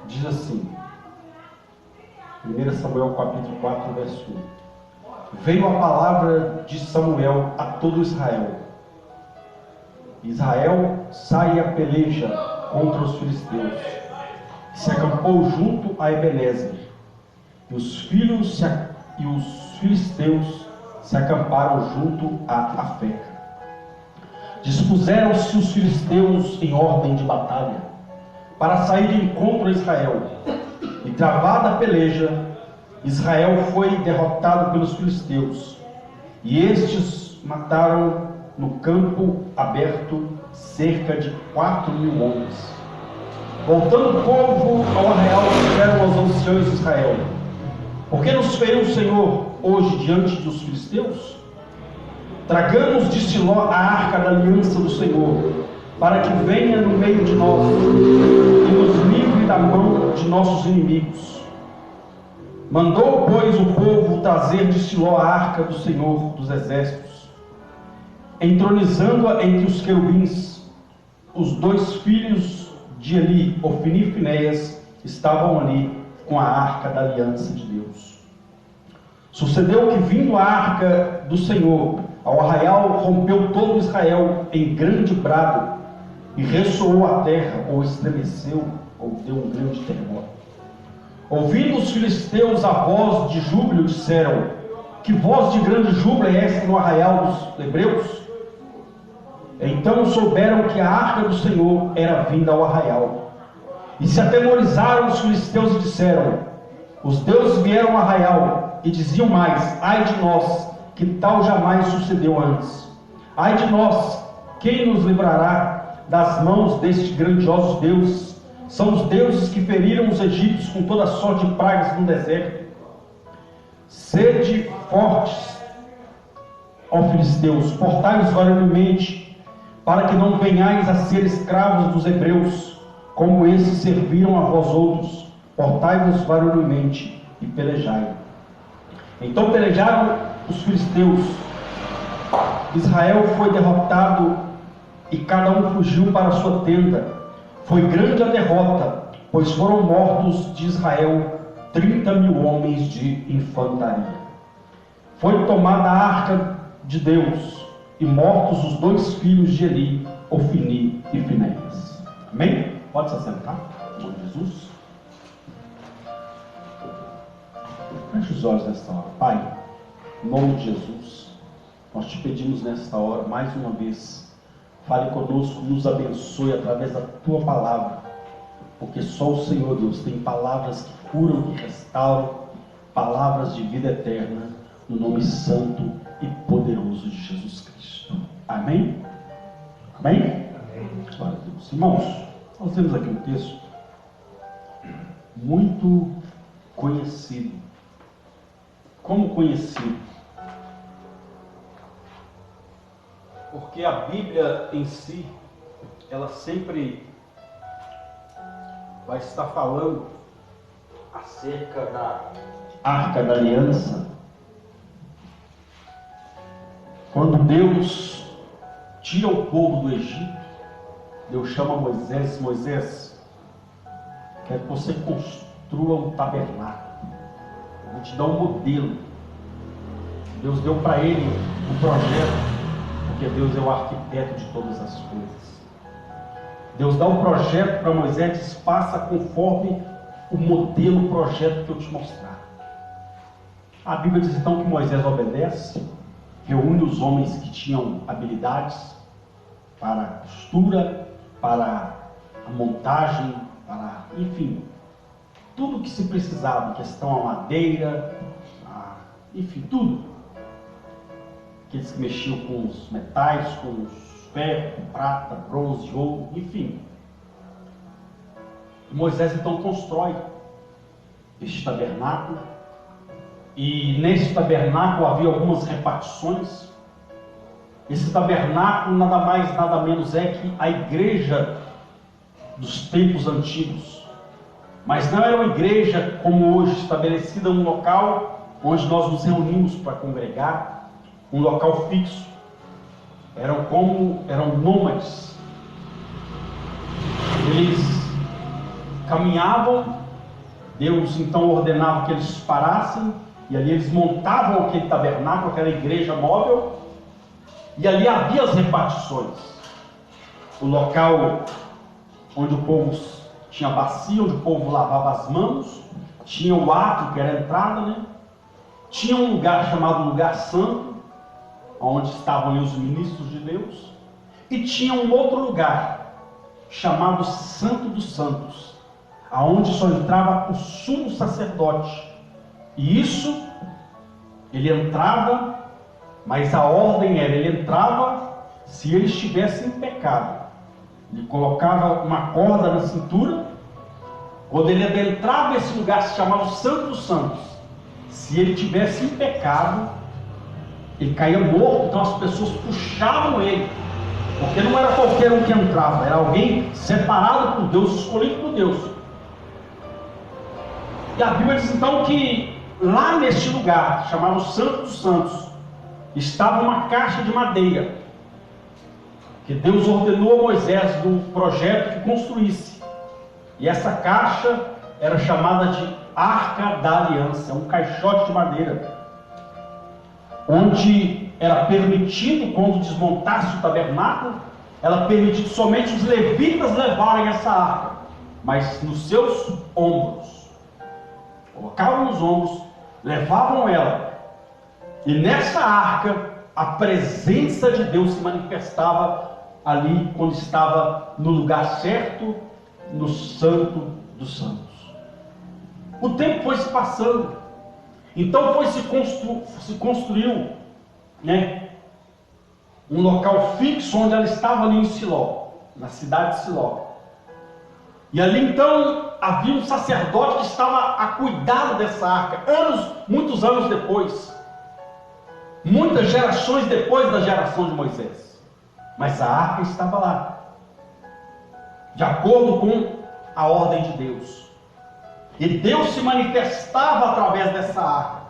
diz assim, 1 Samuel capítulo 4, verso 1. Veio a palavra de Samuel a todo Israel. Israel sai a peleja contra os filisteus. Se acampou junto a Ebenezer. E os filisteus se acamparam junto a Afeca. Dispuseram-se os filisteus em ordem de batalha, para sair de encontro a Israel. E travada a peleja, Israel foi derrotado pelos filisteus. E estes mataram no campo aberto cerca de 4.000 homens. Voltando o povo ao arraial, disseram aos anciãos de Israel: por que nos feriu o Senhor hoje diante dos filisteus? Tragamos de Siló a arca da aliança do Senhor, para que venha no meio de nós e nos livre da mão de nossos inimigos. Mandou, pois, o povo trazer de Siló a arca do Senhor dos exércitos, entronizando-a entre os querubins. Os dois filhos de Eli, Ofni e Finéias, estavam ali com a arca da aliança de Deus. Sucedeu que, vindo a arca do Senhor ao arraial, rompeu todo Israel em grande brado, e ressoou a terra, ou estremeceu, ou deu um grande terremoto. Ouvindo os filisteus a voz de júbilo, disseram: que voz de grande júbilo é esta no arraial dos hebreus? Então souberam que a arca do Senhor era vinda ao arraial. E se atemorizaram os filisteus e disseram: os deuses vieram ao arraial. E diziam mais: ai de nós, que tal jamais sucedeu antes. Ai de nós, quem nos livrará das mãos destes grandiosos deuses? São os deuses que feriram os egípcios com toda sorte de pragas no deserto. Sede fortes, ó filisteus, portai-vos varonilmente, para que não venhais a ser escravos dos hebreus, como esses serviram a vós outros. Portai-vos varonilmente e pelejai. Então pelejaram os filisteus. Israel foi derrotado e cada um fugiu para a sua tenda. Foi grande a derrota, pois foram mortos de Israel 30.000 homens de infantaria. Foi tomada a arca de Deus e mortos os dois filhos de Eli, Ofni e Finéias. Amém? Pode se assentar, em nome de Jesus. Feche os olhos nesta hora. Pai, em nome de Jesus, nós te pedimos nesta hora, mais uma vez, fale conosco, nos abençoe através da tua palavra, porque só o Senhor Deus tem palavras que curam, que restauram, palavras de vida eterna, no nome santo e poderoso de Jesus Cristo. Amém? Amém? Amém. Glória a Deus. Irmãos, nós temos aqui um texto muito conhecido. Como conhecido? Porque a Bíblia em si, ela sempre vai estar falando acerca da Arca da Aliança. Quando Deus tira o povo do Egito, Deus chama Moisés: Moisés, quero que você construa um tabernáculo. Eu vou te dar um modelo. Deus deu para ele um projeto, porque Deus é o arquiteto de todas as coisas. Deus dá um projeto para Moisés, diz: faça conforme o modelo, o projeto que eu te mostrar. A Bíblia diz então que Moisés obedece, reúne os homens que tinham habilidades para a costura, para a montagem, para, enfim, tudo que se precisava, em questão a madeira, enfim, tudo. Aqueles que mexiam com os metais, com os ferro, prata, bronze, ouro, enfim. Moisés então constrói este tabernáculo, e nesse tabernáculo havia algumas repartições. Esse tabernáculo nada mais, nada menos é que a igreja dos tempos antigos. Mas não era uma igreja como hoje, estabelecida num local onde nós nos reunimos para congregar, um local fixo. Eram nômades. caminhavam, Deus então ordenava que eles parassem, e ali eles montavam aquele tabernáculo, aquela igreja móvel, e ali havia as repartições. O local onde o povo tinha bacia, onde o povo lavava as mãos, tinha o átrio, que era a entrada, né? Tinha um lugar chamado Lugar Santo, onde estavam ali os ministros de Deus, e tinha um outro lugar, chamado Santo dos Santos, aonde só entrava o sumo sacerdote. E isso, ele entrava, mas a ordem era, ele entrava se ele estivesse em pecado. Ele colocava uma corda na cintura, quando ele adentrava esse lugar chamado Santo dos Santos, se ele estivesse em pecado, ele caía morto. Então as pessoas puxavam ele, porque não era qualquer um que entrava, era alguém separado por Deus, escolhido por Deus. E a Bíblia diz então que lá neste lugar, chamado Santo dos Santos, estava uma caixa de madeira, que Deus ordenou a Moisés do projeto que construísse. E essa caixa era chamada de Arca da Aliança, um caixote de madeira, onde era permitido, quando desmontasse o tabernáculo, era permitido somente os levitas levarem essa arca, mas nos seus ombros. Colocavam nos ombros, levavam ela, e nessa arca a presença de Deus se manifestava ali, quando estava no lugar certo, no Santo dos Santos. O tempo foi se passando, então se construiu, né, um local fixo onde ela estava ali em Siló, na cidade de Siló. E ali então havia um sacerdote que estava a cuidar dessa arca, muitos anos depois, muitas gerações depois da geração de Moisés. Mas a arca estava lá, de acordo com a ordem de Deus. E Deus se manifestava através dessa arca.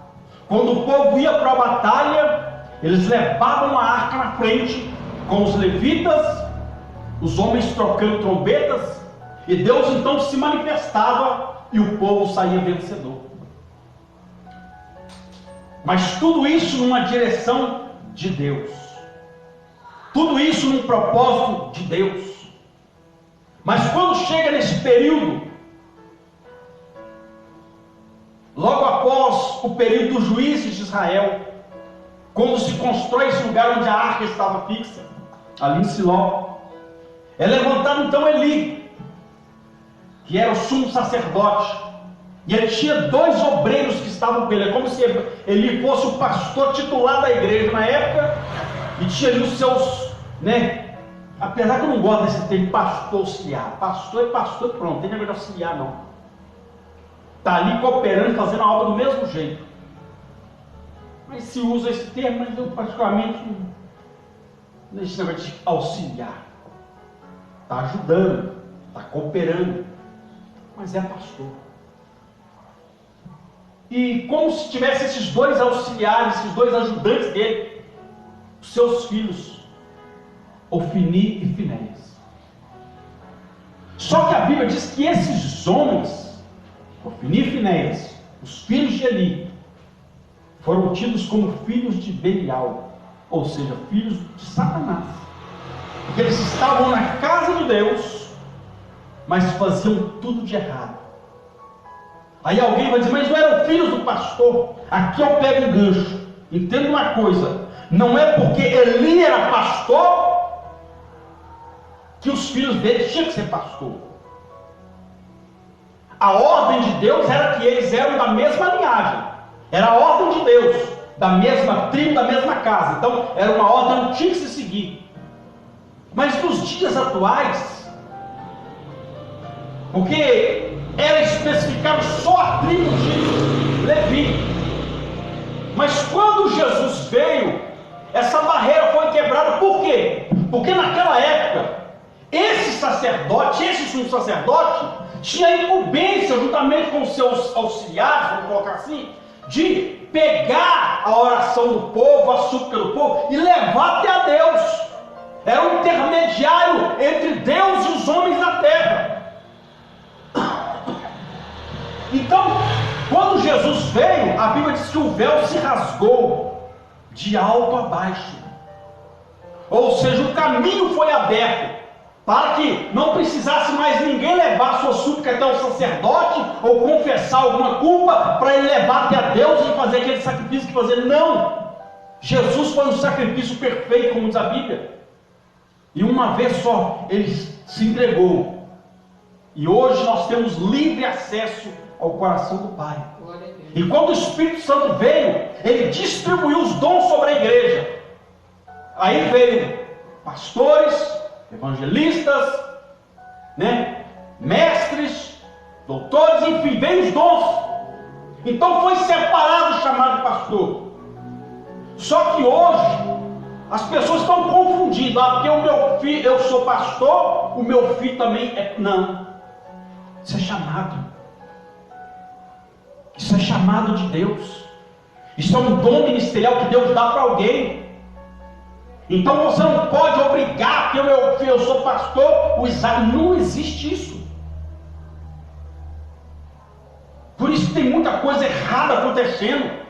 Quando o povo ia para a batalha, eles levavam a arca na frente, com os levitas, os homens trocando trombetas, e Deus então se manifestava e o povo saía vencedor. Mas tudo isso numa direção de Deus, tudo isso num propósito de Deus. Mas quando chega nesse período, logo após o período dos juízes de Israel, quando se constrói esse lugar onde a arca estava fixa, ali em Siló, é levantado então Eli, que era o sumo sacerdote, e ele tinha 2 obreiros que estavam com ele. É como se Eli fosse o pastor titular da igreja na época, e tinha ali os seus, né, apesar que eu não gosto desse termo pastor auxiliar. Pastor é pastor e pronto, não tem negócio de auxiliar não. Está ali cooperando, fazendo a obra do mesmo jeito. Mas se usa esse termo, mas eu particularmente não esse negócio de auxiliar. Está ajudando, está cooperando, mas é pastor. E como se tivesse esses 2 auxiliares, esses 2 ajudantes dele, os seus filhos, Ofni e Finéias. Só que a Bíblia diz que esses homens, Ofni e Finéias, os filhos de Eli, foram tidos como filhos de Belial, ou seja, filhos de Satanás. Porque eles estavam na casa de Deus, mas faziam tudo de errado. Aí alguém vai dizer, mas não eram filhos do pastor? Aqui eu pego um gancho. Entenda uma coisa, não é porque Eli era pastor que os filhos dele tinham que ser pastor. A ordem de Deus era que eles eram da mesma linhagem. Era a ordem de Deus, da mesma tribo, da mesma casa. Então era uma ordem que tinha que se seguir. Mas nos dias atuais, porque era especificado só a tribo de Levi, mas quando Jesus veio, essa barreira foi quebrada. Por quê? Porque naquela época, esse sacerdote, esse sumo sacerdote, tinha a incumbência, juntamente com os seus auxiliares, vamos colocar assim, de pegar a oração do povo, a súplica do povo, e levar até a Deus. Era um intermediário entre Deus e os homens da terra. Então, quando Jesus veio, a Bíblia diz que o véu se rasgou de alto a baixo. Ou seja, o caminho foi aberto para que não precisasse mais ninguém levar sua súplica até o sacerdote ou confessar alguma culpa para ele levar até a Deus e fazer aquele sacrifício que fazer. Não! Jesus foi um sacrifício perfeito, como diz a Bíblia. E uma vez só ele se entregou. E hoje nós temos livre acesso ao coração do Pai. E quando o Espírito Santo veio, ele distribuiu os dons sobre a igreja. Aí veio pastores, evangelistas, mestres, doutores, enfim, veio os dons. Então foi separado o chamado de pastor. Só que hoje as pessoas estão confundindo. Porque o meu filho, eu sou pastor, o meu filho também é. Não. Isso é chamado. Isso é chamado de Deus. Isso é um dom ministerial que Deus dá para alguém. Então você não pode obrigar que eu sou pastor, o Isaac. Não existe isso. Por isso tem muita coisa errada acontecendo.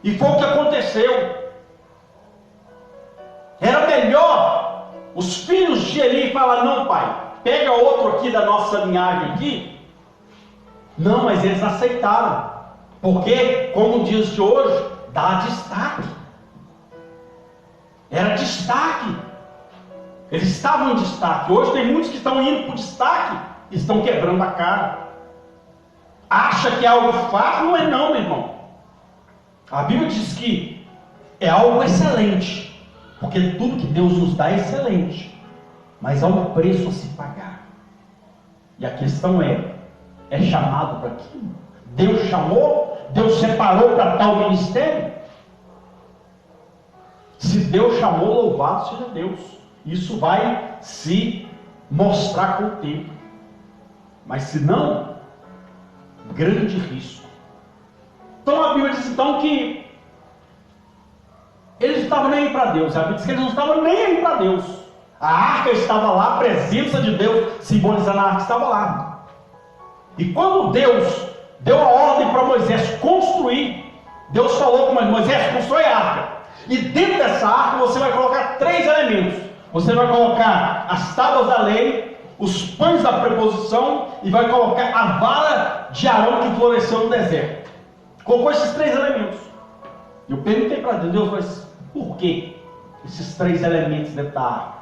E foi o que aconteceu. Era melhor os filhos de Eli falar: não, pai, pega outro aqui da nossa linhagem aqui. Não, mas eles aceitaram. Porque, como diz de hoje, dá destaque. Era destaque. Eles estavam em destaque. Hoje tem muitos que estão indo para o destaque e estão quebrando a cara. Acha que é algo fácil? Não é não, meu irmão. A Bíblia diz que é algo excelente. Porque tudo que Deus nos dá é excelente. Mas há um preço a se pagar. E a questão é chamado para aquilo? Deus chamou? Deus separou para tal ministério? Se Deus chamou, louvado seja Deus. Isso vai se mostrar com o tempo. Mas se não, grande risco. Então a Bíblia diz então que eles não estavam nem aí para Deus. A Bíblia diz que eles não estavam nem aí para Deus. A arca estava lá, a presença de Deus simbolizando a arca estava lá. E quando Deus deu a ordem para Moisés construir, Deus falou com Moisés: constrói a arca. E dentro dessa arca você vai colocar 3 elementos. Você vai colocar as tábuas da lei, os pães da preposição e vai colocar a vara de Arão que floresceu no deserto. Colocou esses 3 elementos. Eu perguntei para Deus: mas por que esses 3 elementos dentro da arca?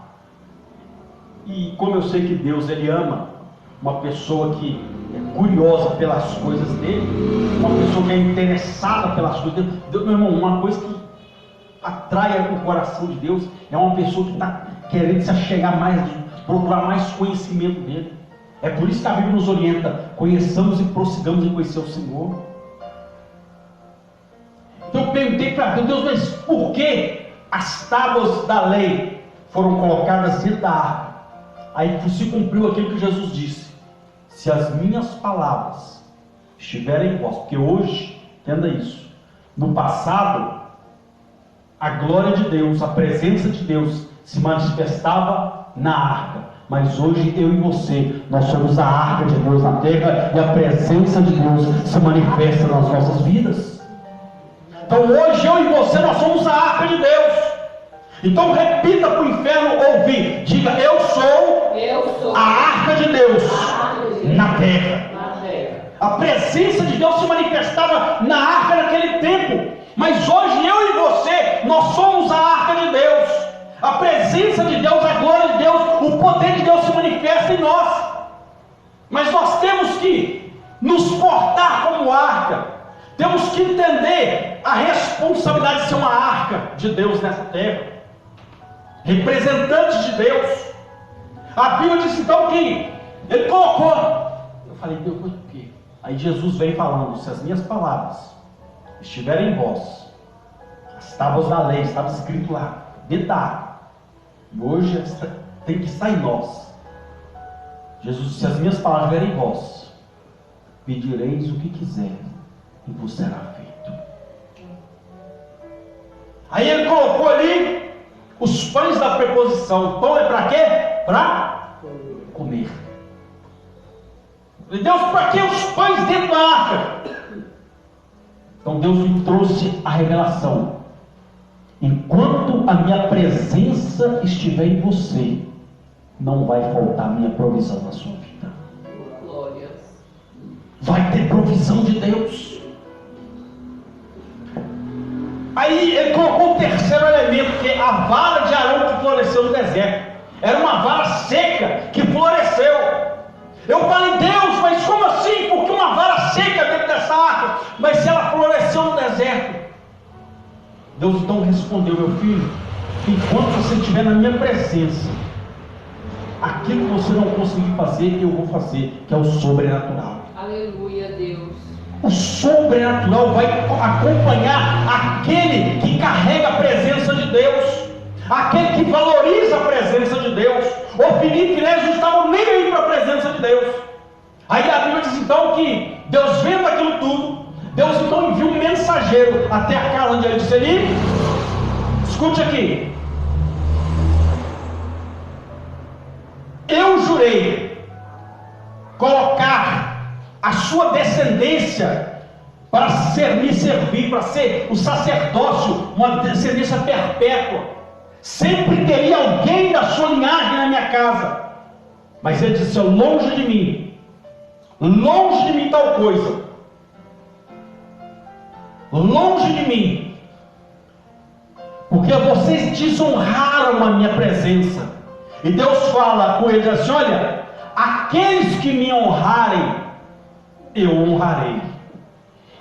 E como eu sei que Deus, Ele ama uma pessoa que é curiosa pelas coisas dele, uma pessoa que é interessada pelas coisas dele. Deus, meu irmão, uma coisa que atrai o coração de Deus é uma pessoa que está querendo se achegar mais, procurar mais conhecimento dele. É por isso que a Bíblia nos orienta: conheçamos e prossigamos em conhecer o Senhor. Então eu perguntei para Deus: mas por que as tábuas da lei foram colocadas dentro da arca? Aí se cumpriu aquilo que Jesus disse: se as minhas palavras estiverem em vós. Porque hoje, entenda isso, no passado a glória de Deus, a presença de Deus se manifestava na arca. Mas hoje eu e você, nós somos a arca de Deus na terra e a presença de Deus se manifesta nas nossas vidas. Então hoje eu e você, nós somos a arca de Deus. Então repita para o inferno ouvir. Diga: eu sou a arca de Deus na terra. A presença de Deus se manifestava na arca naquele tempo. Mas hoje eu e você, nós somos a arca de Deus. A presença de Deus, a glória de Deus, o poder de Deus se manifesta em nós. Mas nós temos que nos portar como arca. Temos que entender a responsabilidade de ser uma arca de Deus nessa terra. Representante de Deus. A Bíblia diz então que Ele colocou. Eu falei: Deus, por quê? Aí Jesus vem falando: se as minhas palavras estiverem em vós, as tábuas da lei, estava escrito lá, dentro da arca, e hoje tem que estar em nós. Jesus disse: se as minhas palavras estiverem em vós, pedireis o que quiser, e vos será feito. Aí Ele colocou ali os pães da preposição. Pão é para quê? Para comer. Deus, para que os pães dentro da arca? Então Deus me trouxe a revelação. Enquanto a minha presença estiver em você, não vai faltar minha provisão na sua vida. Glórias. Vai ter provisão de Deus. Aí ele colocou o terceiro elemento, que é a vara de Arão que floresceu no deserto. Era uma vara seca que floresceu. Eu falei, Deus, mas como assim? Porque uma vara seca dentro dessa arca? Mas se ela floresceu no deserto? Deus então respondeu, meu filho, enquanto você estiver na minha presença, aquilo que você não conseguir fazer, eu vou fazer, que é o sobrenatural. Aleluia, Deus. O sobrenatural vai acompanhar aquele que carrega a presença de Deus, aquele que valoriza a presença de Deus. Ofni e Finéias não estavam nem aí para a presença de Deus. Aí a Bíblia diz então que Deus, vendo aquilo tudo, Deus então envia um mensageiro até a casa onde ele disse ali. Escute aqui. Eu jurei colocar a sua descendência para me servir, para ser o sacerdócio, uma descendência perpétua. Sempre teria alguém da sua linhagem na minha casa. Mas ele disse, longe de mim tal coisa. Longe de mim. Porque vocês desonraram a minha presença. E Deus fala com eles assim, olha, aqueles que me honrarem, eu honrarei.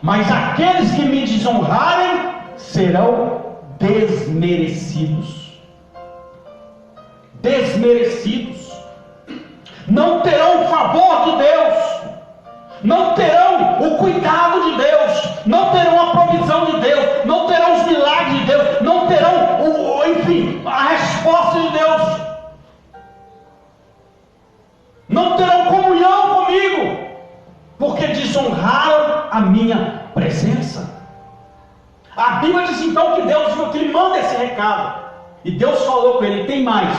Mas aqueles que me desonrarem, serão desmerecidos. Desmerecidos. Não terão o favor de Deus. Não terão o cuidado de Deus. Não terão a provisão de Deus. Não terão os milagres de Deus. Não terão, enfim, a resposta de Deus. Não terão comunhão comigo, porque desonraram a minha presença. A Bíblia diz então que Deus que lhe manda esse recado. E Deus falou com ele, tem mais.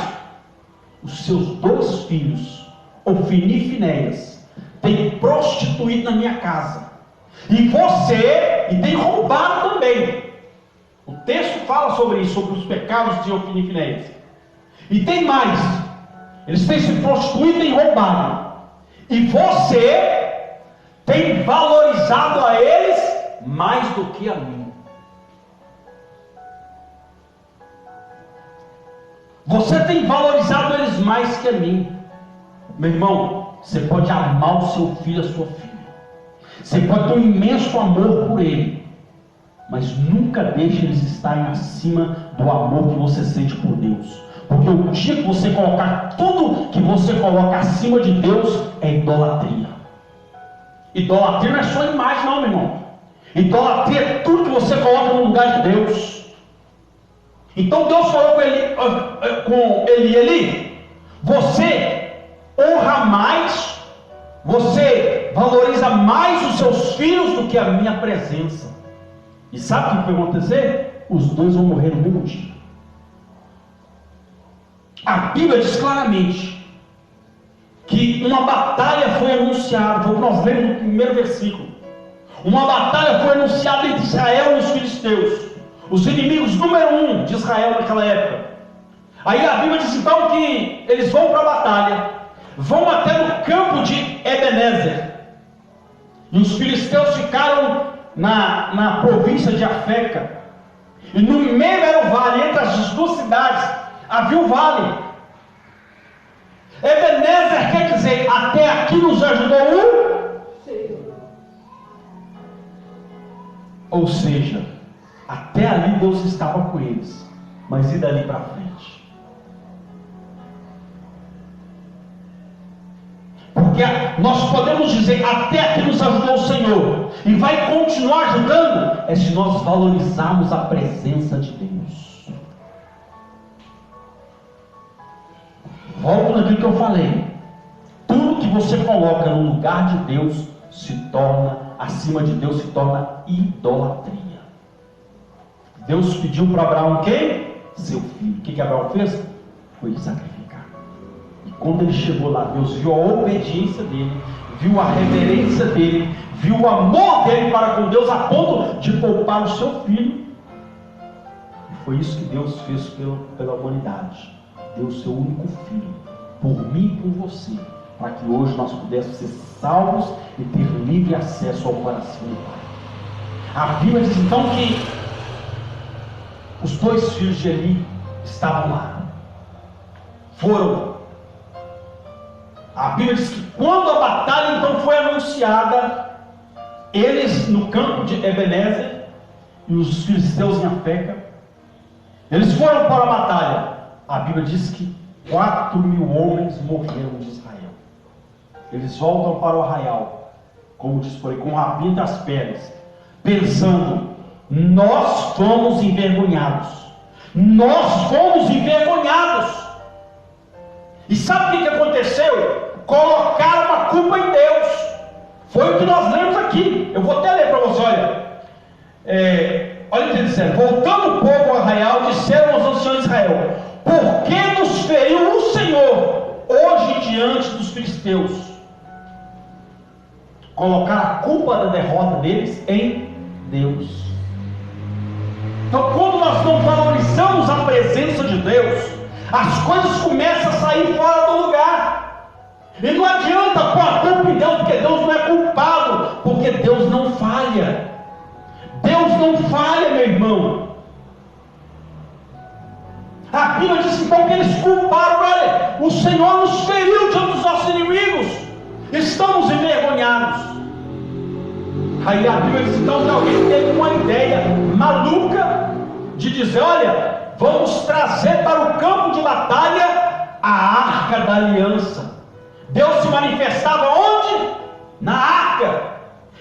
Os seus 2 filhos, Ofni e Finéias, têm prostituído na minha casa. E tem roubado também. O texto fala sobre isso, sobre os pecados de Ofni e Finéias. E tem mais. Eles têm se prostituído e têm roubado. E você tem valorizado a eles mais do que a mim. Você tem valorizado eles mais que a mim. Meu irmão, você pode amar o seu filho, a sua filha. Você pode ter um imenso amor por ele. Mas nunca deixe eles estarem acima do amor que você sente por Deus. Porque o dia que você colocar tudo que você coloca acima de Deus é idolatria. Idolatria não é só imagem não, meu irmão. Idolatria é tudo que você coloca no lugar de Deus. Então Deus falou com Eli, você honra mais, você valoriza mais os seus filhos do que a minha presença. E sabe o que vai acontecer? Os 2 vão morrer no mesmo dia. A Bíblia diz claramente que uma batalha foi anunciada, como nós lemos no primeiro versículo. Uma batalha foi anunciada entre Israel e os filisteus, os inimigos número 1 de Israel naquela época. Aí a Bíblia diz então que eles vão para a batalha, vão até no campo de Ebenezer, e os filisteus ficaram na província de Afeca, e no meio era o vale, entre as 2 cidades havia o vale. Ebenezer quer dizer, até aqui nos ajudou o Senhor. Ou seja, até ali Deus estava com eles, mas e dali para frente? Porque nós podemos dizer, até aqui nos ajudou o Senhor, e vai continuar ajudando, é se nós valorizarmos a presença de Deus. Volto naquilo que eu falei. Tudo que você coloca no lugar de Deus se torna, acima de Deus, se torna idolatria. Deus pediu para Abraão quem? Seu filho. O que Abraão fez? Foi sacrificar. E quando ele chegou lá, Deus viu a obediência dele. viu a reverência dele, viu o amor dele para com Deus, a ponto de poupar o seu filho. E foi isso que Deus fez pela humanidade. Deu o seu único filho, por mim e por você, para que hoje nós pudéssemos ser salvos e ter livre acesso ao coração do Pai. A Bíblia diz então que os 2 filhos de Eli estavam lá. A Bíblia diz que quando a batalha então foi anunciada, eles no campo de Ebenezer e os filisteus em Afeca, eles foram para a batalha. A Bíblia diz que 4.000 homens morreram de Israel. Eles voltam para o arraial, como diz por aí, com o rabinho entre as pernas, pensando: nós fomos envergonhados. Nós fomos envergonhados. E sabe o que aconteceu? Colocaram a culpa em Deus. Foi o que nós lemos aqui. Eu vou até ler para você, olha. Olha o que ele diz: voltando o povo ao arraial, disseram aos anciãos de Israel: por que nos feriu o Senhor hoje diante dos filisteus? Colocar a culpa da derrota deles em Deus. Então, quando nós não valorizamos a presença de Deus, as coisas começam a sair fora do lugar. E não adianta pôr a culpa em Deus, porque Deus não é culpado, porque Deus não falha. Deus não falha, meu irmão. A Bíblia diz então que eles culparam: olha, o Senhor nos feriu diante dos nossos inimigos, estamos envergonhados. Aí a Bíblia diz então que alguém teve uma ideia maluca de dizer: olha, vamos trazer para o campo de batalha a Arca da Aliança. Deus se manifestava onde? Na Arca.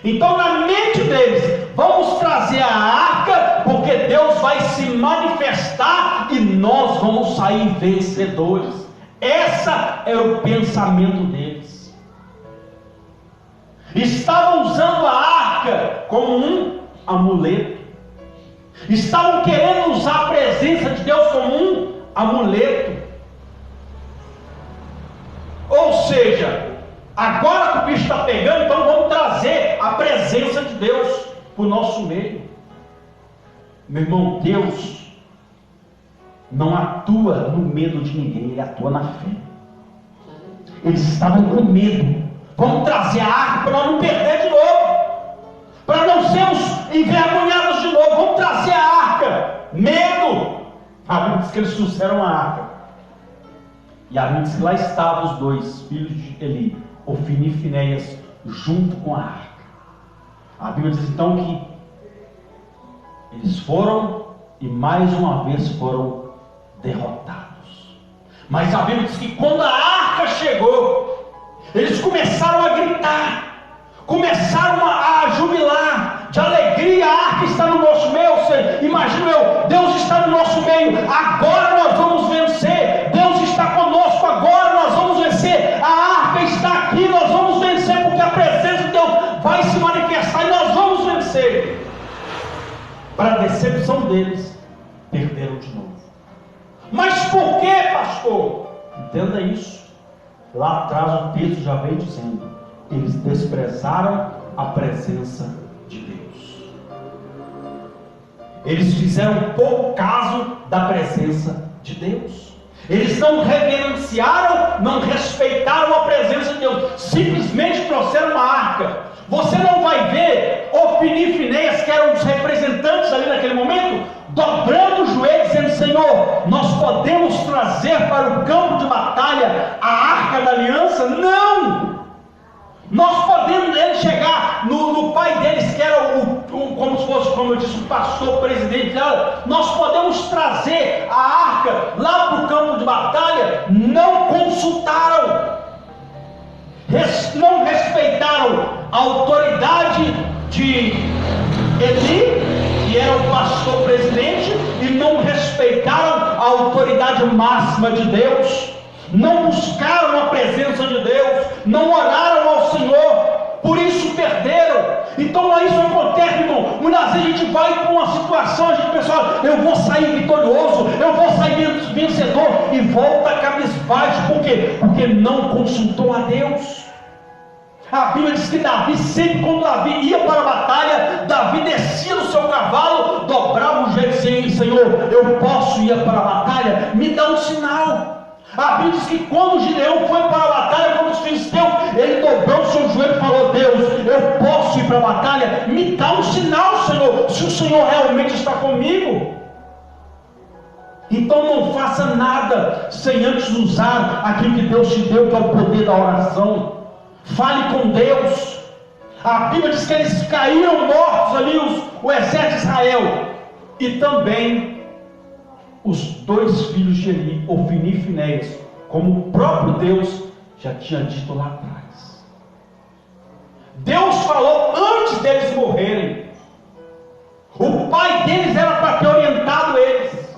Então, na mente deles, vamos trazer a Arca, porque Deus vai se manifestar e nós vamos sair vencedores. Esse era o pensamento deles. Estavam usando a Arca como um amuleto. Estavam querendo usar a presença de Deus como um amuleto. Ou seja, agora que o bicho está pegando, então vamos trazer a presença de Deus para o nosso meio. Meu irmão, Deus não atua no medo de ninguém, Ele atua na fé. Eles estavam com medo. Vamos trazer a arca para nós não perder de novo, para não sermos envergonhados de novo. Vamos trazer a arca. Medo. A Bíblia diz que eles trouxeram a arca. E a Bíblia diz que lá estavam os 2 filhos de Eli, Ofni e Finéias, junto com a arca. A Bíblia diz então que eles foram e mais uma vez foram derrotados. Mas a Bíblia diz que quando a arca chegou, eles começaram a gritar, começaram a jubilar, de alegria. A arca está no nosso meio. Imagino eu, Deus está no nosso meio, agora nós vamos vencer. Deus está conosco, agora nós vamos vencer. A arca está aqui, nós vamos vencer, porque a presença de Deus vai se manifestar e nós vamos vencer. Para a decepção deles, perderam de novo. Mas por que, pastor? Entenda isso. Lá atrás o texto já vem dizendo: eles desprezaram a presença de Deus. Eles fizeram pouco caso da presença de Deus. Eles não reverenciaram, não respeitaram a presença de Deus. Simplesmente trouxeram uma arca. Você não vai ver Ofni e Finéias, que eram os representantes ali naquele momento, dobrando o joelho, dizendo: Senhor, nós podemos trazer para o campo de batalha a arca da aliança? Não! Nós podemos chegar no pai deles, que era como se fosse, como eu disse, o pastor, o presidente. Nós podemos trazer a arca lá para o campo de batalha. Não consultaram, não respeitaram a autoridade de Eli, que era o pastor presidente, e não respeitaram a autoridade máxima de Deus. Não buscaram a presença de Deus, não oraram ao Senhor, por isso perderam. Então isso acontece, irmão. Muitas vezes a gente vai para uma situação, a gente pensa: eu vou sair vitorioso, eu vou sair vencedor, e volta cabisbaixo. Por quê? Porque não consultou a Deus. A Bíblia diz que Davi, sempre quando Davi ia para a batalha, Davi descia do seu cavalo, dobrava o joelho e dizia: Senhor, eu posso ir para a batalha? Me dá um sinal. A Bíblia diz que quando Gideão foi para a batalha contra os filisteus, ele dobrou o seu joelho e falou: Deus, eu posso ir para a batalha? Me dá um sinal, Senhor, se o Senhor realmente está comigo. Então não faça nada sem antes usar aquilo que Deus te deu, que é o poder da oração. Fale com Deus. A Bíblia diz que eles caíram mortos ali, o exército de Israel, e também os 2 filhos de Eli, Ofni e Finéias, como o próprio Deus já tinha dito lá atrás. Deus falou antes deles morrerem. O pai deles era para ter orientado eles.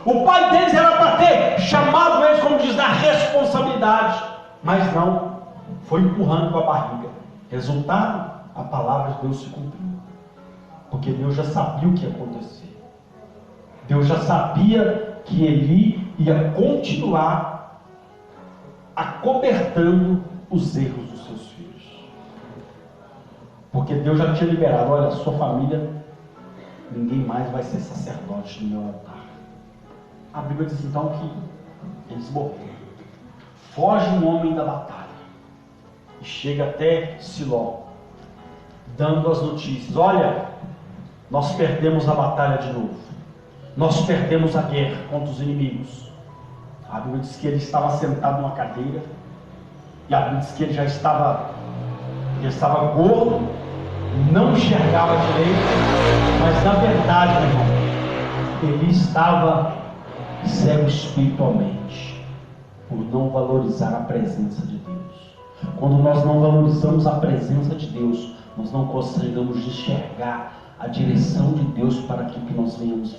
O pai deles era para ter chamado eles, como diz, na responsabilidade. Mas não. Foi empurrando com a barriga. Resultado, a palavra de Deus se cumpriu. Porque Deus já sabia o que ia acontecer. Deus já sabia que Eli ia continuar acobertando os erros dos seus filhos. Porque Deus já tinha liberado: olha, sua família, ninguém mais vai ser sacerdote no meu altar. A Bíblia diz então que eles morreram. Foge um homem da batalha e chega até Siló, dando as notícias: olha, nós perdemos a batalha de novo, nós perdemos a guerra contra os inimigos. A Bíblia diz que ele estava sentado numa cadeira, e a Bíblia diz que ele já estava gordo, não enxergava direito, mas na verdade, meu irmão, ele estava cego espiritualmente, por não valorizar a presença de Deus. Quando nós não valorizamos a presença de Deus, nós não conseguimos enxergar a direção de Deus para aquilo que nós venhamos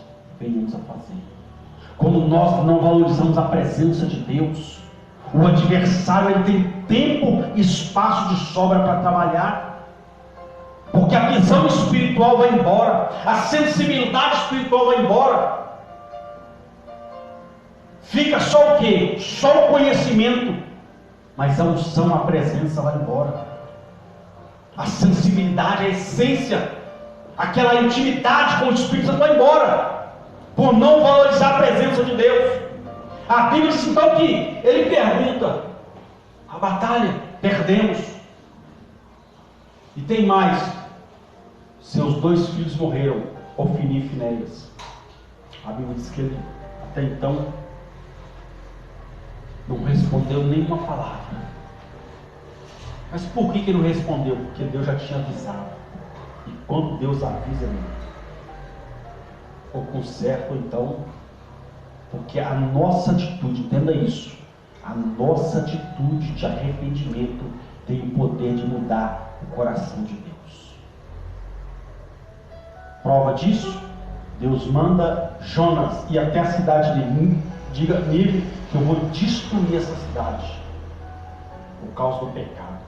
a fazer. Quando nós não valorizamos a presença de Deus, o adversário ele tem tempo e espaço de sobra para trabalhar, porque a visão espiritual vai embora, a sensibilidade espiritual vai embora. Fica só o quê? Só o conhecimento. Mas a unção, a presença vai embora. A sensibilidade, a essência, aquela intimidade com o Espírito Santo vai embora, por não valorizar a presença de Deus. A Bíblia diz então que ele pergunta: a batalha, perdemos. E tem mais: seus 2 filhos morreram, Ofni e Finéias. A Bíblia diz que ele até então não respondeu nenhuma palavra. Mas por que não respondeu? Porque Deus já tinha avisado. E quando Deus avisa, ou conserta, ou então, porque a nossa atitude, entenda isso, a nossa atitude de arrependimento tem o poder de mudar o coração de Deus. Prova disso, Deus manda Jonas ir até a cidade de Nínive. Diga nele que eu vou destruir essa cidade por causa do pecado.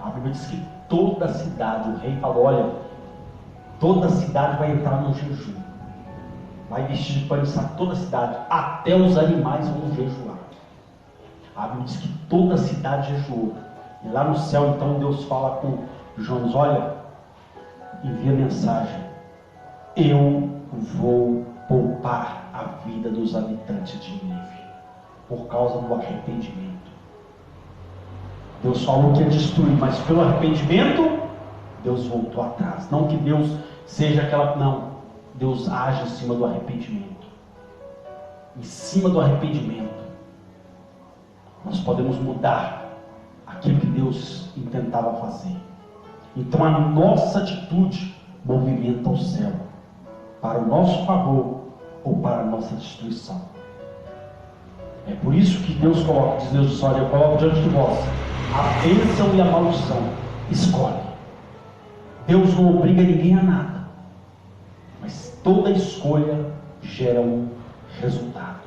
A Bíblia diz que toda a cidade, o rei falou: olha, toda a cidade vai entrar no jejum, vai vestir de pano toda a cidade, até os animais vão jejuar. A Bíblia diz que toda a cidade jejuou. E lá no céu então Deus fala com Jonas: olha, envia mensagem, eu vou poupar a vida dos habitantes de Nínive, por causa do arrependimento. Deus falou que ia destruir, mas pelo arrependimento, Deus voltou atrás. Não que Deus seja aquela... Não, Deus age em cima do arrependimento. Em cima do arrependimento, nós podemos mudar aquilo que Deus intentava fazer. Então a nossa atitude movimenta o céu, para o nosso favor ou para a nossa destruição. É por isso que Deus coloca, diz Deus: olha, eu coloco diante de vós a bênção e a maldição, escolhe. Deus não obriga ninguém a nada, mas toda escolha gera um resultado.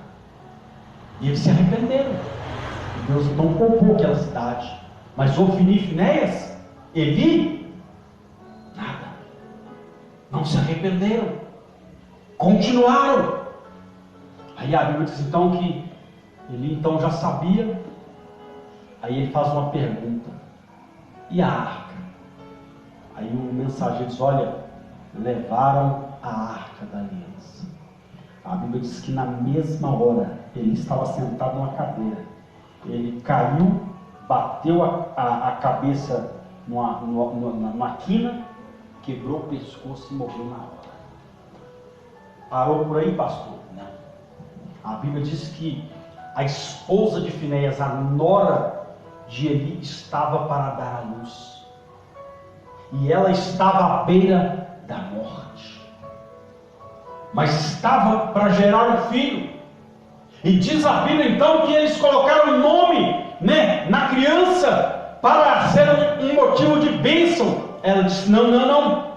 E eles se arrependeram, e Deus então poupou aquela cidade. Mas Ofni e Finéias, Eli, nada, não se arrependeram, continuaram. Aí a Bíblia diz então que ele então já sabia. Aí ele faz uma pergunta: e a arca? Aí o mensageiro diz, olha, levaram a arca da aliança. A Bíblia diz que na mesma hora, ele estava sentado numa cadeira, ele caiu, bateu a cabeça numa quina, quebrou o pescoço e morreu na hora. Parou por aí, pastor? Não. A Bíblia diz que a esposa de Finéias, a nora de Eli, estava para dar à luz. E ela estava à beira da morte. Mas estava para gerar um filho. E diz a Bíblia então que eles colocaram o nome, na criança para ser um motivo de bênção. Ela disse, não.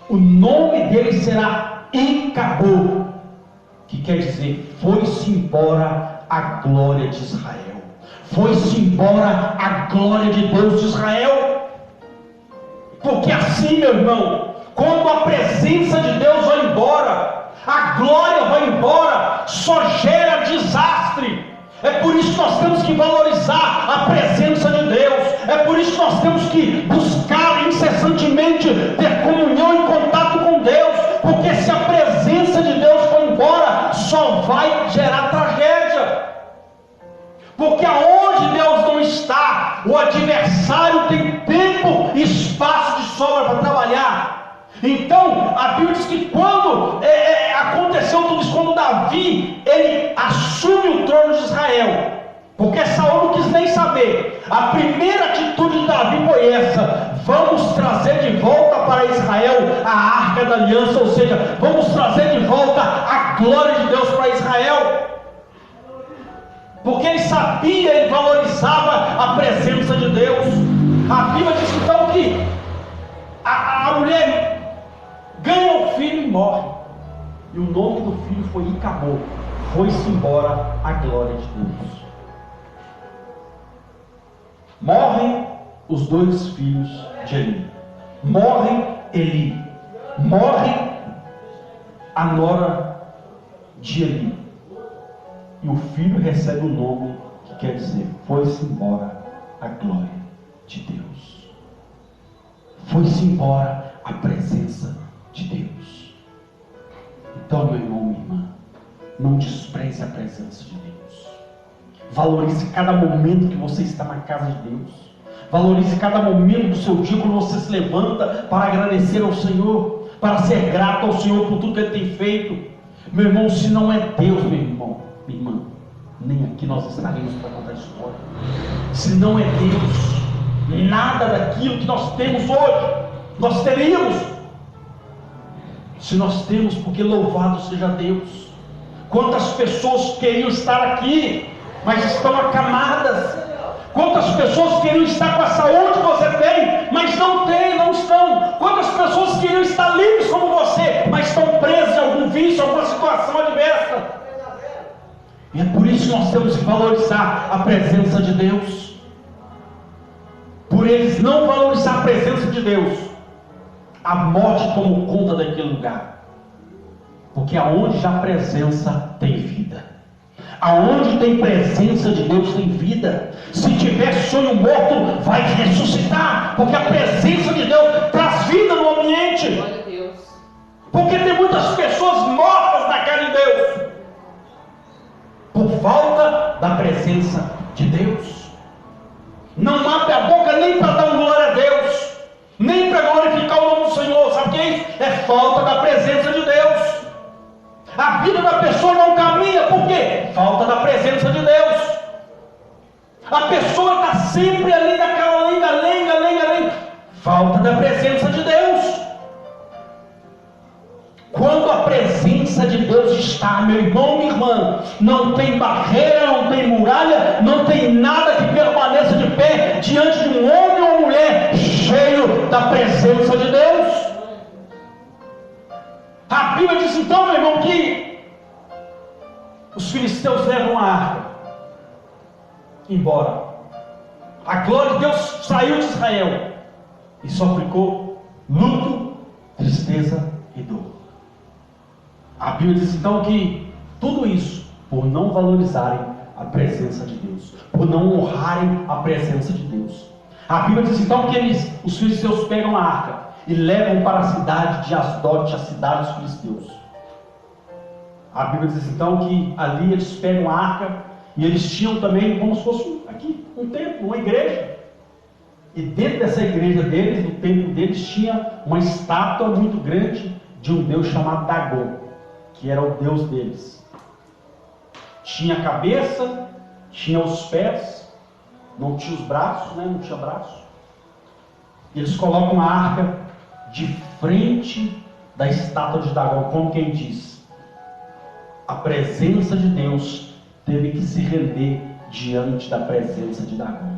O nome dele será Icabod, que quer dizer, foi-se embora a glória de Israel. Foi-se embora a glória de Deus de Israel. Porque assim, meu irmão, quando a presença de Deus vai embora, a glória vai embora, só gera desastre. É por isso que nós temos que valorizar a presença de Deus. É por isso que nós temos que buscar incessantemente ter comunhão e contato com Deus. Porque se a presença de Deus for embora, só vai gerar tragédia. Porque aonde Deus não está, o adversário tem tempo e espaço de sobra para trabalhar. Então, a Bíblia diz que quando aconteceu tudo isso, quando Davi, ele assume o trono de Israel, porque Saul não quis nem saber. A primeira atitude de Davi foi essa: vamos trazer de volta para Israel a arca da aliança, ou seja, vamos trazer de volta a glória de Deus para Israel. Porque ele sabia, ele valorizava a presença de Deus. A Bíblia diz então que a mulher ganha o filho e morre. E o nome do filho foi Icabod. Foi-se embora a glória de Deus. Morrem os dois filhos de Eli. Morre Eli. Morre a nora de Eli. E o filho recebe o nome que quer dizer, foi-se embora a glória de Deus. Foi-se embora a presença de Deus. Então, meu irmão, minha irmã, não despreze a presença de Deus. Valorize cada momento que você está na casa de Deus. Valorize cada momento do seu dia quando você se levanta para agradecer ao Senhor, para ser grato ao Senhor por tudo que Ele tem feito. Meu irmão, se não é Deus, meu irmão, minha irmã, nem aqui nós estaremos para contar a história. Se não é Deus, nada daquilo que nós temos hoje nós teríamos. Se nós temos, porque louvado seja Deus. Quantas pessoas queriam estar aqui, mas estão acamadas. Quantas pessoas queriam estar com a saúde que você tem, mas não tem, não estão. Quantas pessoas queriam estar livres como você, mas estão presas em algum vício, alguma situação adversa. E é por isso que nós temos que valorizar a presença de Deus. Por eles não valorizar a presença de Deus, a morte tomou conta daquele lugar. Porque aonde já presença tem vida. Aonde tem presença de Deus tem vida. Se tiver sonho morto, vai ressuscitar. Porque a presença de Deus traz vida no ambiente. Glória a Deus. Porque tem muitas pessoas mortas na casa de Deus, por falta da presença de Deus. Não abre a boca nem para dar glória a Deus, nem para glorificar o nome do Senhor. Sabe o que é isso? É falta da presença de Deus. A vida da pessoa não caminha, por quê? Falta da presença de Deus. A pessoa está sempre ali naquela lenga. Falta da presença de Deus. Quando a presença de Deus está, meu irmão, minha irmã, não tem barreira, não tem muralha, não tem nada que permaneça de pé diante de um homem ou mulher cheio da presença de Deus. A Bíblia diz então, meu irmão, que os filisteus levam a arca embora. A glória de Deus saiu de Israel e só ficou luto, tristeza e dor. A Bíblia diz então que tudo isso por não valorizarem a presença de Deus, por não honrarem a presença de Deus. A Bíblia diz então que os filisteus pegam a arca e levam para a cidade de Asdote, a cidade dos filisteus. A Bíblia diz então que ali eles pegam a arca e eles tinham também, como se fosse aqui, um templo, uma igreja. E dentro dessa igreja deles, no templo deles, tinha uma estátua muito grande de um deus chamado Dagon, que era o deus deles. Tinha a cabeça, tinha os pés, não tinha os braços, né? Não tinha braço. Eles colocam a arca de frente da estátua de Dagon, como quem diz: a presença de Deus teve que se render diante da presença de Dagon.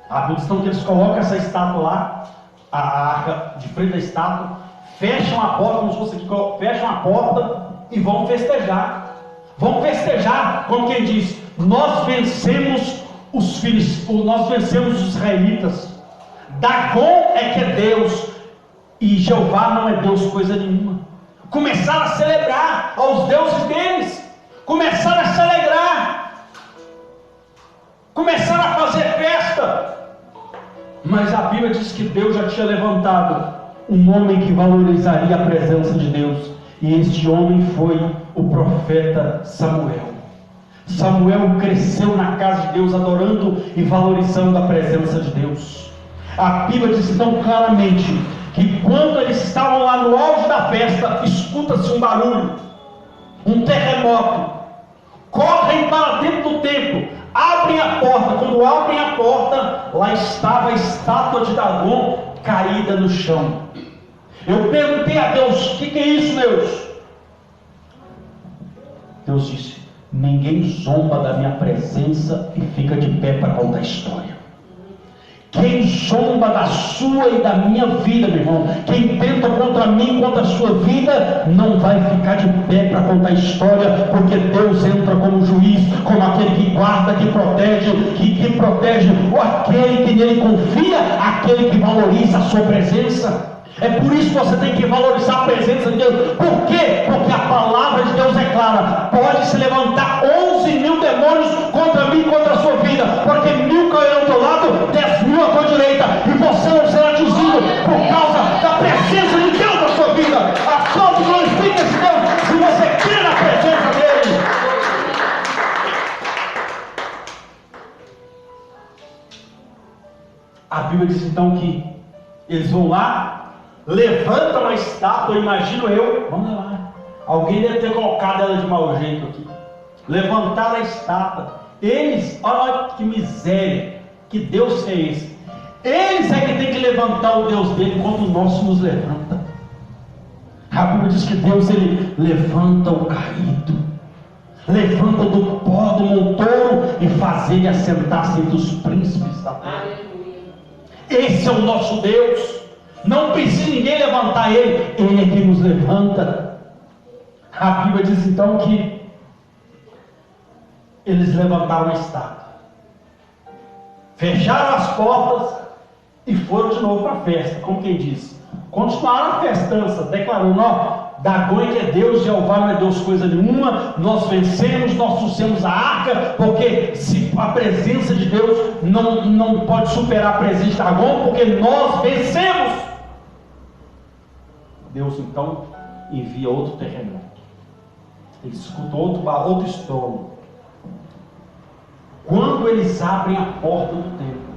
A Bíblia diz então que eles colocam essa estátua lá, a arca de frente da estátua, fecham a porta, como se fosse aqui, fecham a porta e vão festejar. Vão festejar, como quem diz: nós vencemos os israelitas. Dagon é que é Deus e Jeová não é Deus coisa nenhuma. Começaram a celebrar aos deuses deles, começaram a se alegrar, começaram a fazer festa. Mas a Bíblia diz que Deus já tinha levantado um homem que valorizaria a presença de Deus, e este homem foi o profeta Samuel. Samuel cresceu na casa de Deus, adorando e valorizando a presença de Deus. A Bíblia diz então claramente que quando eles estavam lá no auge da festa, escuta-se um barulho, um terremoto, correm para dentro do templo, abrem a porta. Quando abrem a porta, lá estava a estátua de Dagon caída no chão. Eu perguntei a Deus: o que é isso, Deus? Deus disse: ninguém zomba da minha presença e fica de pé para contar a história. Quem zomba da sua e da minha vida, meu irmão, quem tenta contra mim, contra a sua vida, não vai ficar de pé para contar a história, porque Deus entra como juiz, como aquele que guarda, que protege, que protege ou aquele que nele confia, aquele que valoriza a sua presença. É por isso que você tem que valorizar a presença de Deus. Por quê? Porque a palavra de Deus é clara: pode se levantar 11.000 demônios contra mim, contra a sua vida, porque 1.000 cairão ao teu lado, 10.000 à tua direita, e você não será atingido por causa da presença de Deus na sua vida. Aplaude e glorifica esse Deus se você crê na presença dele. A Bíblia diz então que eles vão lá, levantam a estátua, imagino eu, vamos lá, alguém deve ter colocado ela de mau jeito aqui, levantaram a estátua, eles, olha que miséria, que Deus é esse? Eles é que tem que levantar o Deus dele quando o nosso nos levanta. A Bíblia diz que Deus, ele levanta o caído, levanta do pó do montouro e faz ele assentar-se entre os príncipes da terra. Esse é o nosso Deus. Não precisa ninguém levantar ele, ele é quem nos levanta. A Bíblia diz então que eles levantaram a estátua, fecharam as portas e foram de novo para a festa, como quem diz, continuaram a festança, declarando: ó, Dagon é que é Deus, Jeová não é Deus coisa nenhuma, nós vencemos, nós trouxemos a arca, porque se a presença de Deus não pode superar a presença de Dagon, porque nós vencemos. Deus então envia outro terremoto, ele escuta outro estrondo. Quando eles abrem a porta do templo,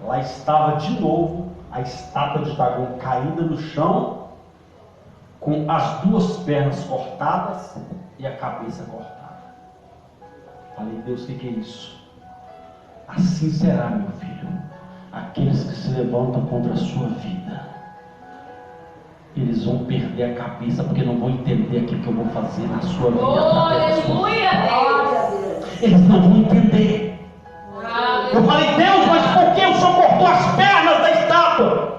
lá estava de novo a estátua de Dagon caída no chão, com as duas pernas cortadas e a cabeça cortada. Falei: Deus, o que é isso? Assim será, meu filho, aqueles que se levantam contra a sua vida, eles vão perder a cabeça, porque não vão entender aquilo que eu vou fazer na sua vida. Aleluia, Deus! Eles não vão entender. Eu falei: Deus, mas por que o Senhor cortou as pernas da estátua?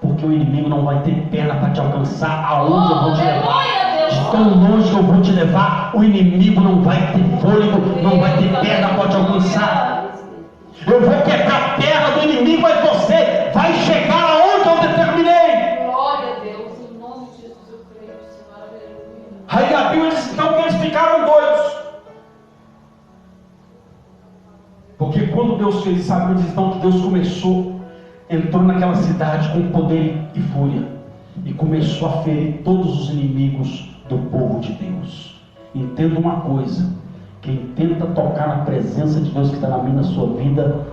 Porque o inimigo não vai ter perna para te alcançar aonde eu vou te levar. De tão longe que eu vou te levar, o inimigo não vai ter fôlego, não vai ter perna para te alcançar. Eu vou quebrar a perna do inimigo, mas você vai chegar aonde eu determinei. Glória a Deus, em nome de Jesus eu creio, Senhor, aleluia. Aí a Bíblia diz então que eles ficaram doidos. Porque quando Deus fez isso, a Bíblia diz então que Deus começou entrou naquela cidade com poder e fúria e começou a ferir todos os inimigos do povo de Deus. Entenda uma coisa: quem tenta tocar na presença de Deus que está na minha, na sua vida,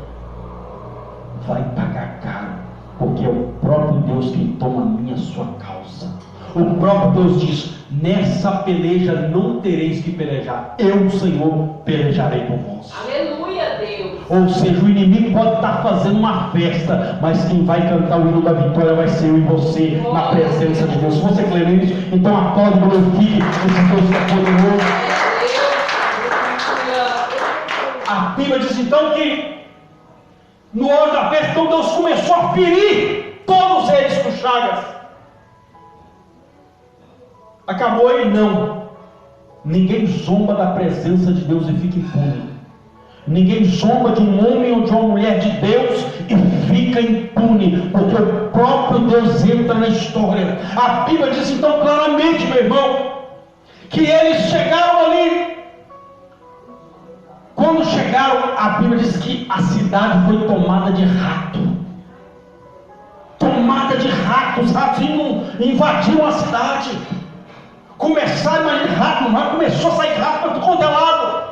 vai pagar caro, porque é o próprio Deus quem toma a minha, a sua causa. O próprio Deus diz: nessa peleja não tereis que pelejar, eu, o Senhor, pelejarei por vós. Aleluia, Deus. Ou seja, o inimigo pode estar fazendo uma festa, mas quem vai cantar o hino da vitória vai ser eu e você, na presença de Deus. Se você crê nisso, então aplaude e glorifique esse Deus que é poderoso. A Bíblia diz então que no auge da festa, então Deus começou a ferir todos eles com chagas. Acabou ele? Não. Ninguém zomba da presença de Deus e fica impune. Ninguém zomba de um homem ou de uma mulher de Deus e fica impune, porque o próprio Deus entra na história. A Bíblia diz então claramente, meu irmão, que eles chegaram ali. Quando chegaram, a Bíblia diz que a cidade foi tomada de rato. Tomada de ratos. Os ratos invadiram a cidade. Começaram a ir rato, mas começou a sair rato para todo lado.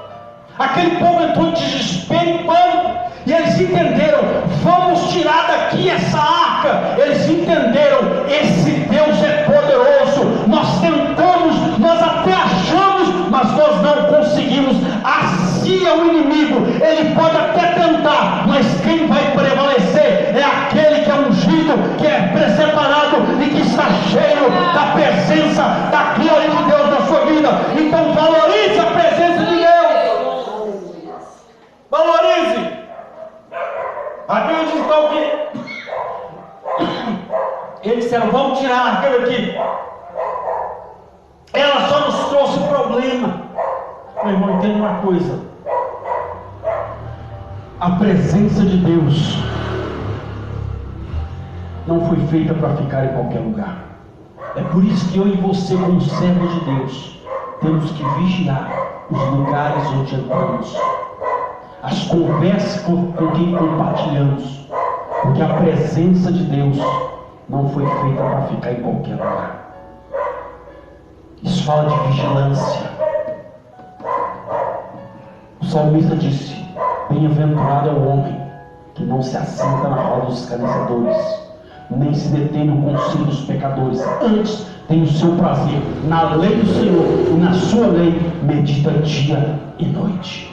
Aquele povo entrou em desespero e pânico. E eles entenderam: vamos tirar daqui essa arca. Eles entenderam: esse Deus é poderoso. Nós tentamos, nós até achamos, mas nós não conseguimos. Assim é o inimigo. Ele pode até tentar, mas quem vai prevalecer é aquele que é ungido, que é separado e que está cheio da presença, da glória de Deus na sua vida. Então valorize a presença de Deus. Valorize. A Bíblia diz então que eles disseram: vamos tirar a arca daqui. Ela só nos trouxe problema. Meu irmão, entenda uma coisa: a presença de Deus não foi feita para ficar em qualquer lugar. É por isso que eu e você, como servos de Deus, temos que vigiar os lugares onde entramos, as conversas com quem compartilhamos, porque a presença de Deus não foi feita para ficar em qualquer lugar. Isso fala de vigilância. O salmista disse: bem-aventurado é o homem que não se assenta na roda dos escarnecedores, nem se detém no conselho dos pecadores, antes tem o seu prazer na lei do Senhor, e na sua lei medita dia e noite.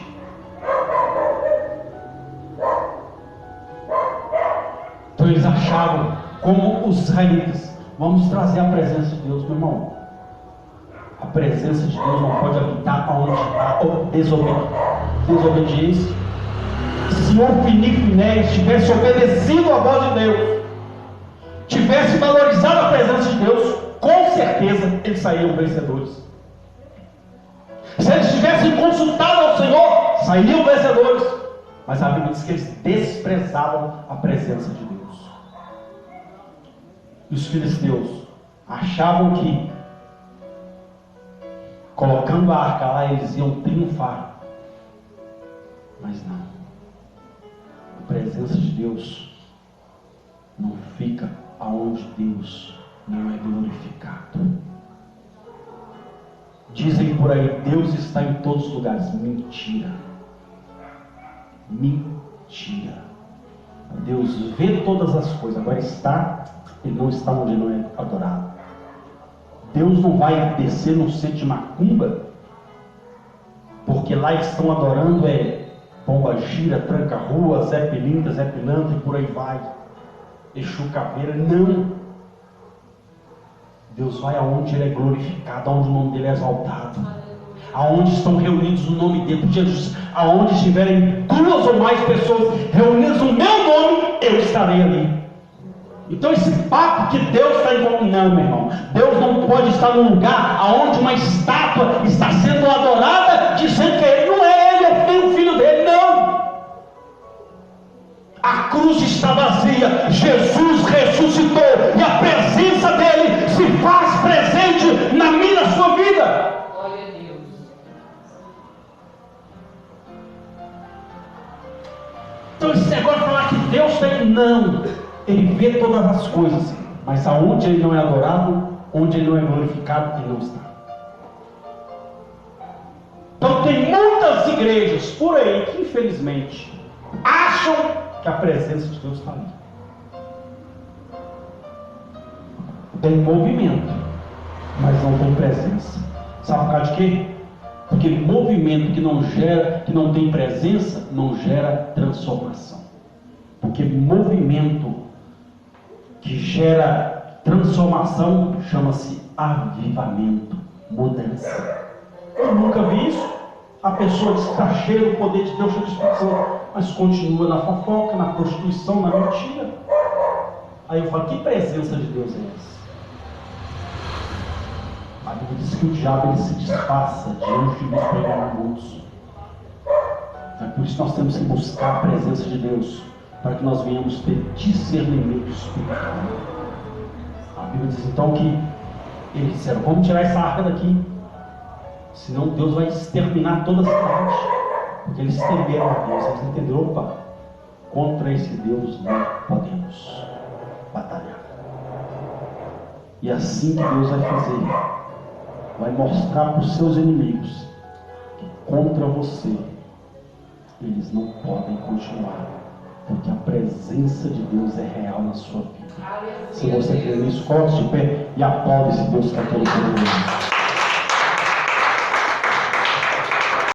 Então eles achavam, como os israelitas: vamos trazer a presença de Deus. Meu irmão, a presença de Deus não pode habitar onde há desobediência. Se Ofni e Finéias tivesse obedecido a voz de Deus, tivesse valorizado a presença de Deus, com certeza eles sairiam vencedores. Se eles tivessem consultado ao Senhor, sairiam vencedores. Mas a Bíblia diz que eles desprezavam a presença de Deus. E os filisteus achavam que, colocando a arca lá, eles iam triunfar. Mas não. A presença de Deus não fica aonde Deus não é glorificado. Dizem por aí: Deus está em todos os lugares. Mentira. Mentira. Deus vê todas as coisas. Agora Ele não está onde não é adorado. Deus não vai descer no centro de Macumba, porque lá estão adorando Pomba Gira, Tranca Rua, Zé Pilintra, Zé Pilantra e por aí vai, Exu Caveira. Não. Deus vai aonde Ele é glorificado, aonde o nome dEle é exaltado, aonde estão reunidos o nome dEle. Jesus, aonde estiverem 2 ou mais pessoas reunidas no meu nome, eu estarei ali. Então esse papo que Deus está em... Não, meu irmão, Deus não pode estar num lugar aonde uma estátua está sendo adorada, dizendo que Ele não é Ele, é o Filho dEle. Não. A cruz está vazia, Jesus ressuscitou, e a presença dEle se faz presente na minha, na sua vida. Glória a Deus. Então esse negócio de falar que Deus tem... Não. Ele vê todas as coisas, mas aonde ele não é adorado, onde ele não é glorificado, ele não está. Então tem muitas igrejas por aí que infelizmente acham que a presença de Deus está ali. Tem movimento, mas não tem presença. Sabe por causa de quê? Porque movimento que não gera, que não tem presença, não gera transformação. Porque movimento que gera transformação chama-se avivamento, mudança. Eu nunca vi isso. A pessoa diz que está cheia do poder de Deus, cheia de Espírito Santo, mas continua na fofoca, na prostituição, na mentira. Aí eu falo, que presença de Deus é essa? A Bíblia diz que o diabo ele se disfarça diante de luz para enganar muitos. É por isso que nós temos que buscar a presença de Deus, para que nós venhamos ter discernimento espiritual. A Bíblia diz então que eles disseram, vamos tirar essa arca daqui, senão Deus vai exterminar toda a cidade. Porque eles temeram a Deus, eles entenderam, opa, contra esse Deus não podemos batalhar. E assim que Deus vai fazer, vai mostrar para os seus inimigos que contra você eles não podem continuar, porque a presença de Deus é real na sua vida. Se você crê nisso, coloque de pé e aplaude esse Deus que é todo poderoso.